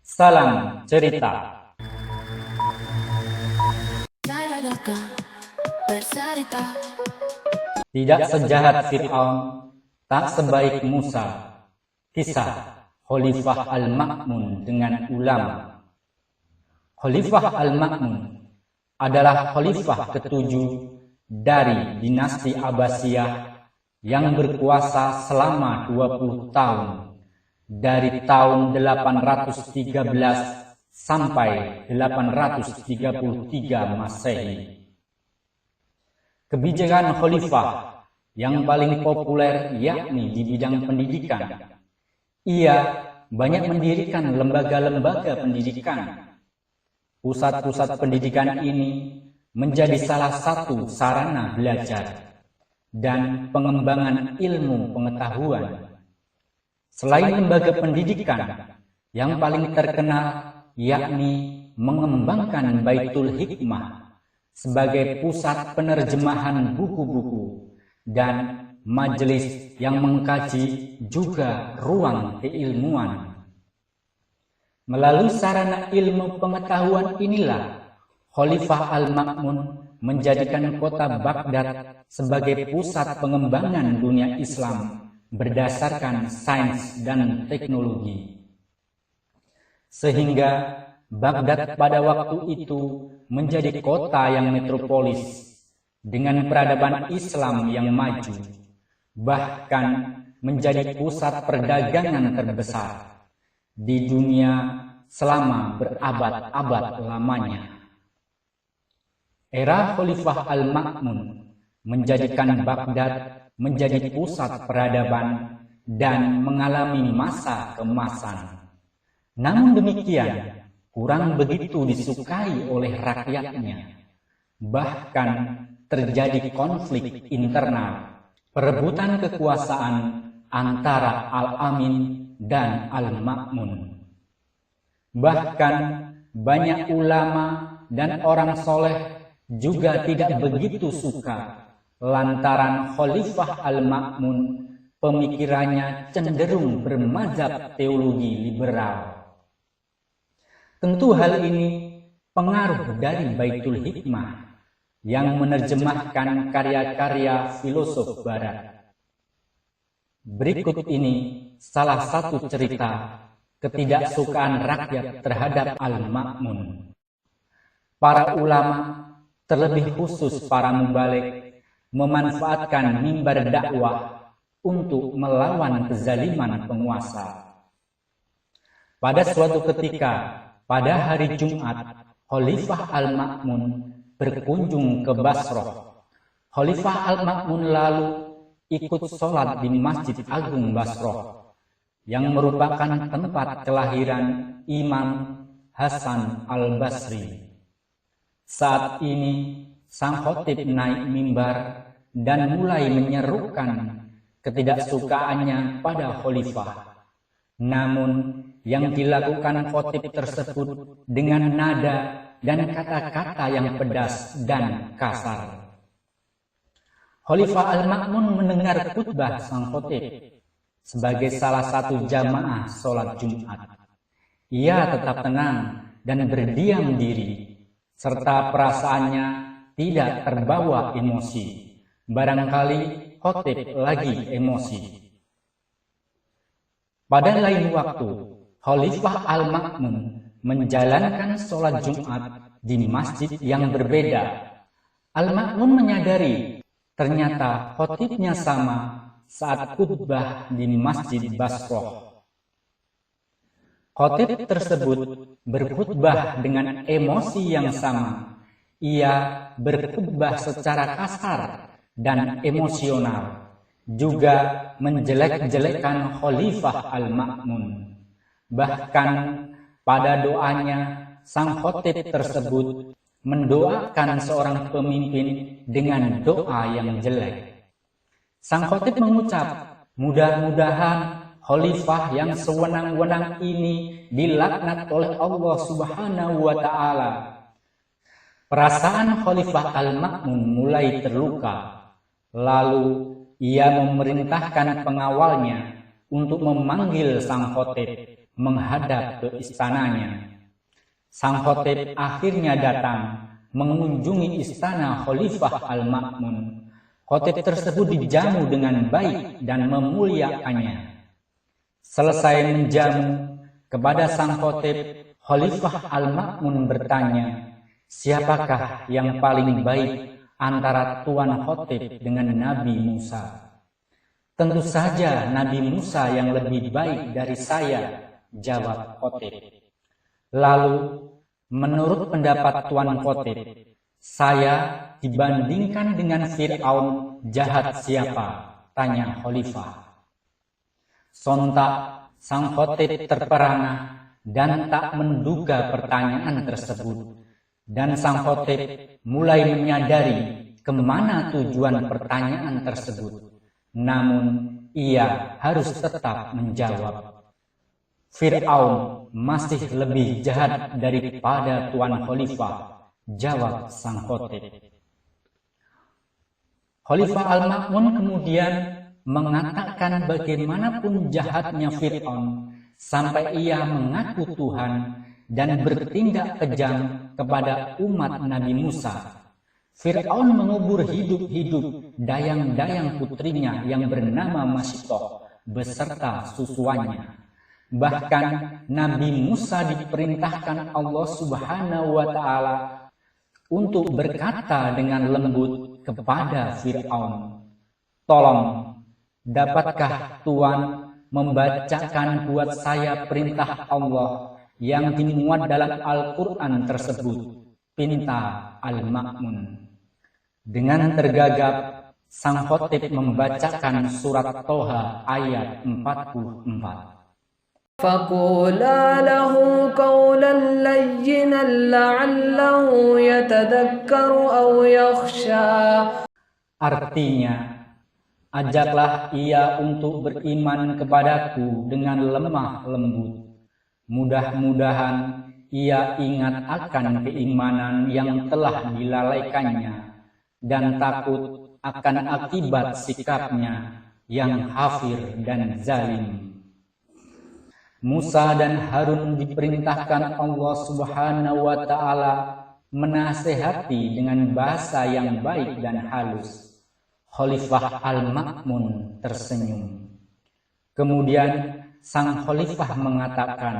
Salam cerita. Tidak sejahat Fir'aun, tak sebaik Musa. Kisah Khalifah Al-Ma'mun dengan ulama. Khalifah Al-Ma'mun adalah khalifah ketujuh dari dinasti Abbasiyah yang berkuasa selama 20 tahun, dari tahun 813 sampai 833 Masehi. Kebijakan khalifah yang paling populer yakni di bidang pendidikan. Ia banyak mendirikan lembaga-lembaga pendidikan. Pusat-pusat pendidikan ini menjadi salah satu sarana belajar dan pengembangan ilmu pengetahuan. Selain lembaga pendidikan, yang paling terkenal yakni mengembangkan Baitul Hikmah sebagai pusat penerjemahan buku-buku dan majelis yang mengkaji juga ruang keilmuan. Melalui sarana ilmu pengetahuan inilah Khalifah Al-Ma'mun menjadikan kota Baghdad sebagai pusat pengembangan dunia Islam berdasarkan sains dan teknologi. Sehingga Baghdad pada waktu itu menjadi kota yang metropolis dengan peradaban Islam yang maju, bahkan menjadi pusat perdagangan terbesar di dunia selama berabad-abad lamanya. Era Khalifah Al-Ma'mun menjadikan Baghdad menjadi pusat peradaban dan mengalami masa keemasan. Namun demikian, kurang begitu disukai oleh rakyatnya. Bahkan terjadi konflik internal, perebutan kekuasaan antara Al-Amin dan Al-Ma'mun. Bahkan banyak ulama dan orang soleh juga tidak begitu suka lantaran Khalifah Al-Ma'mun pemikirannya cenderung bermazhab teologi liberal. Tentu hal ini pengaruh dari Baitul Hikmah yang menerjemahkan karya-karya filosof barat. Berikut ini salah satu cerita ketidaksukaan rakyat terhadap Al-Ma'mun. Para ulama, terlebih khusus para mubalik, memanfaatkan mimbar dakwah untuk melawan kezaliman penguasa. Pada suatu ketika, pada hari Jumat, Khalifah Al-Ma'mun berkunjung ke Basrah. Khalifah Al-Ma'mun lalu ikut sholat di Masjid Agung Basrah, yang merupakan tempat kelahiran Imam Hasan Al-Basri. Saat ini, sang khotib naik mimbar dan mulai menyerukan ketidaksukaannya pada khalifah. Namun, yang dilakukan khotib tersebut dengan nada dan kata-kata yang pedas dan kasar. Khalifah Al-Ma'mun mendengar khutbah sang khotib sebagai salah satu jamaah sholat Jumat. Ia tetap tenang dan berdiam diri, serta perasaannya tidak terbawa emosi. Barangkali khotib lagi emosi. Pada lain waktu, Khalifah Al-Ma'mun menjalankan sholat Jumat di masjid yang berbeda. Al-Ma'mun menyadari ternyata khotibnya sama saat khutbah di Masjid Basrah. Khotib tersebut berkhutbah dengan emosi yang sama. Ia berkhutbah secara kasar dan emosional, juga menjelek-jelekan Khalifah Al-Ma'mun. Bahkan pada doanya, sang khotib tersebut mendoakan seorang pemimpin dengan doa yang jelek. Sang khotib mengucap, mudah-mudahan khalifah yang sewenang-wenang ini dilaknat oleh Allah Subhanahu wa Ta'ala. Perasaan Khalifah Al-Ma'mun mulai terluka. Lalu ia memerintahkan pengawalnya untuk memanggil sang khotib, menghadap ke istananya. Sang khotib akhirnya datang mengunjungi istana Khalifah Al-Ma'mun. Khotib tersebut dijamu dengan baik dan memuliakannya. Selesai menjamu, kepada sang khotib, Khalifah Al-Ma'mun bertanya, siapakah yang paling baik antara Tuan Khotib dengan Nabi Musa? Tentu saja Nabi Musa yang lebih baik dari saya, jawab khotib. Lalu, menurut pendapat Tuan Khotib, saya dibandingkan dengan Fir'aun jahat siapa? Tanya Khalifah. Sontak sang khotib terperangah dan tak menduga pertanyaan tersebut. Dan sang khotib mulai menyadari kemana tujuan pertanyaan tersebut. Namun ia harus tetap menjawab. Fir'aun masih lebih jahat daripada Tuan Khalifah, jawab sang khotib. Khalifah Al-Ma'mun kemudian mengatakan bagaimanapun jahatnya Fir'aun, sampai ia mengaku Tuhan dan bertindak kejam kepada umat Nabi Musa. Fir'aun mengubur hidup-hidup dayang-dayang putrinya yang bernama Masyitoh beserta susuannya. Bahkan Nabi Musa diperintahkan Allah Subhanahu wa Ta'ala untuk berkata dengan lembut kepada Fir'aun, "Tolong, dapatkah Tuan membacakan buat saya perintah Allah yang dimuat dalam Al-Quran tersebut?" Pinta Al-Ma'mun. Dengan tergagap, sang khotib membacakan surat Toha ayat 44. فَقُولَا لَهُ قَوْلًا لَيِّنًا لَعَلَّهُ يَتَذَكَّرُ أَوْ يَخْشَى. Artinya, ajaklah ia untuk beriman kepadaku dengan lemah lembut. Mudah-mudahan ia ingat akan keimanan yang telah dilalaikannya dan takut akan akibat sikapnya yang kafir dan zalim. Musa dan Harun diperintahkan Allah Subhanahu wa Ta'ala menasehati dengan bahasa yang baik dan halus. Khalifah Al-Ma'mun tersenyum. Kemudian sang khalifah mengatakan,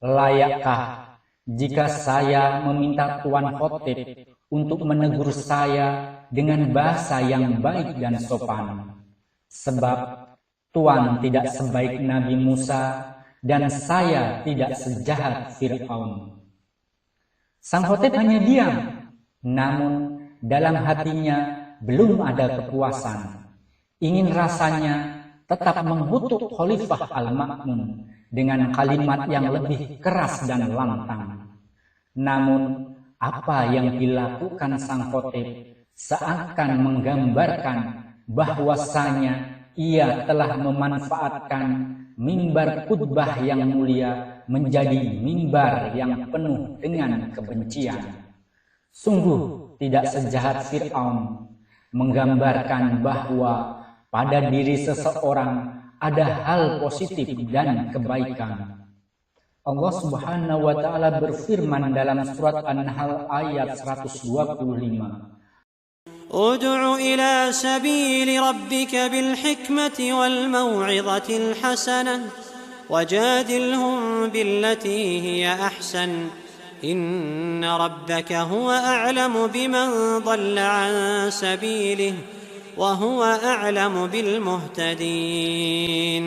"Layakkah jika saya meminta Tuan Khotib untuk menegur saya dengan bahasa yang baik dan sopan? Sebab Tuan tidak sebaik Nabi Musa dan saya tidak sejahat Fir'aun." Sang khotib hanya diam, namun dalam hatinya belum ada kepuasan. Ingin rasanya tetap mengutuk Khalifah Al-Ma'mun dengan kalimat yang lebih keras dan lantang. Namun apa yang dilakukan sang khotib seakan menggambarkan bahwasanya ia telah memanfaatkan mimbar khutbah yang mulia menjadi mimbar yang penuh dengan kebencian. Sungguh tidak sejahat Fir'aun, menggambarkan bahwa pada diri seseorang ada hal positif dan kebaikan. Allah Subhanahu wa Ta'ala berfirman dalam surat An-Nahl ayat 125. ادع إلى سبيل ربك بالحكمة والموعظة الحسنة وجادلهم بالتي هي أحسن إن ربك هو أعلم بمن ضل عن سبيله وهو أعلم بالمهتدين.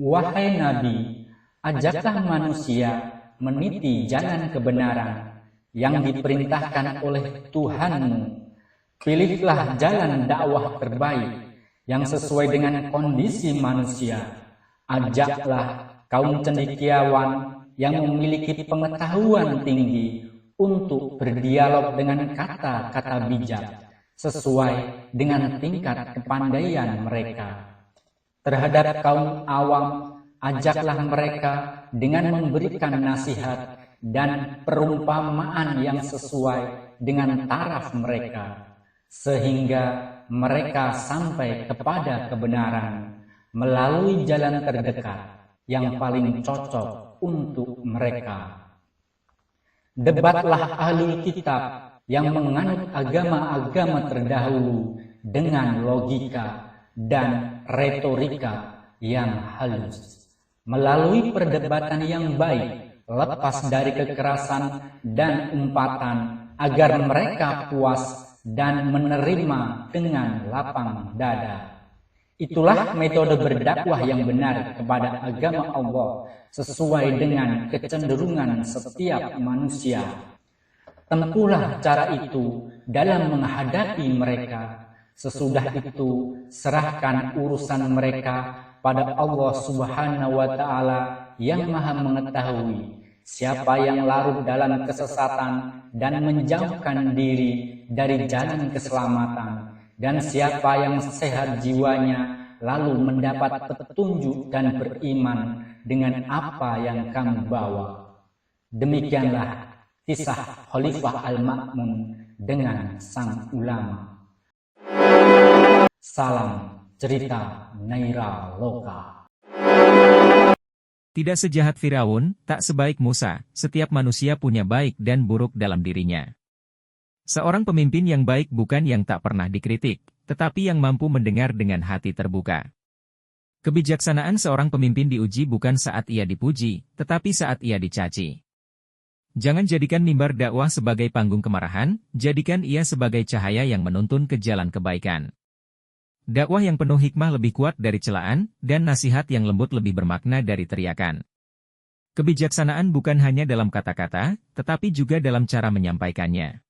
Wahai Nabi, ajaklah manusia meniti jalan kebenaran yang diperintahkan oleh Tuhanmu. Pilihlah jalan dakwah terbaik yang sesuai dengan kondisi manusia. Ajaklah kaum cendekiawan yang memiliki pengetahuan tinggi untuk berdialog dengan kata-kata bijak sesuai dengan tingkat kepandaian mereka. Terhadap kaum awam, ajaklah mereka dengan memberikan nasihat dan perumpamaan yang sesuai dengan taraf mereka, sehingga mereka sampai kepada kebenaran melalui jalan terdekat, yang paling cocok untuk mereka. Debatlah ahlul kitab yang menganut agama-agama terdahulu dengan logika dan retorika yang halus. Melalui perdebatan yang baik, lepas dari kekerasan dan umpatan, agar mereka puas dan menerima dengan lapang dada. Itulah metode berdakwah yang benar kepada agama Allah sesuai dengan kecenderungan setiap manusia. Tempuhlah cara itu dalam menghadapi mereka. Sesudah itu, serahkan urusan mereka pada Allah Subhanahu wa Ta'ala yang Maha Mengetahui. Siapa yang larut dalam kesesatan dan menjauhkan diri dari jalan keselamatan, dan siapa yang sehat jiwanya lalu mendapat petunjuk dan beriman dengan apa yang kamu bawa. Demikianlah kisah Khalifah Al-Ma'mun dengan sang ulama. Salam cerita Naira Loka. Tidak sejahat Firaun, tak sebaik Musa, setiap manusia punya baik dan buruk dalam dirinya. Seorang pemimpin yang baik bukan yang tak pernah dikritik, tetapi yang mampu mendengar dengan hati terbuka. Kebijaksanaan seorang pemimpin diuji bukan saat ia dipuji, tetapi saat ia dicaci. Jangan jadikan mimbar dakwah sebagai panggung kemarahan, jadikan ia sebagai cahaya yang menuntun ke jalan kebaikan. Dakwah yang penuh hikmah lebih kuat dari celaan, dan nasihat yang lembut lebih bermakna dari teriakan. Kebijaksanaan bukan hanya dalam kata-kata, tetapi juga dalam cara menyampaikannya.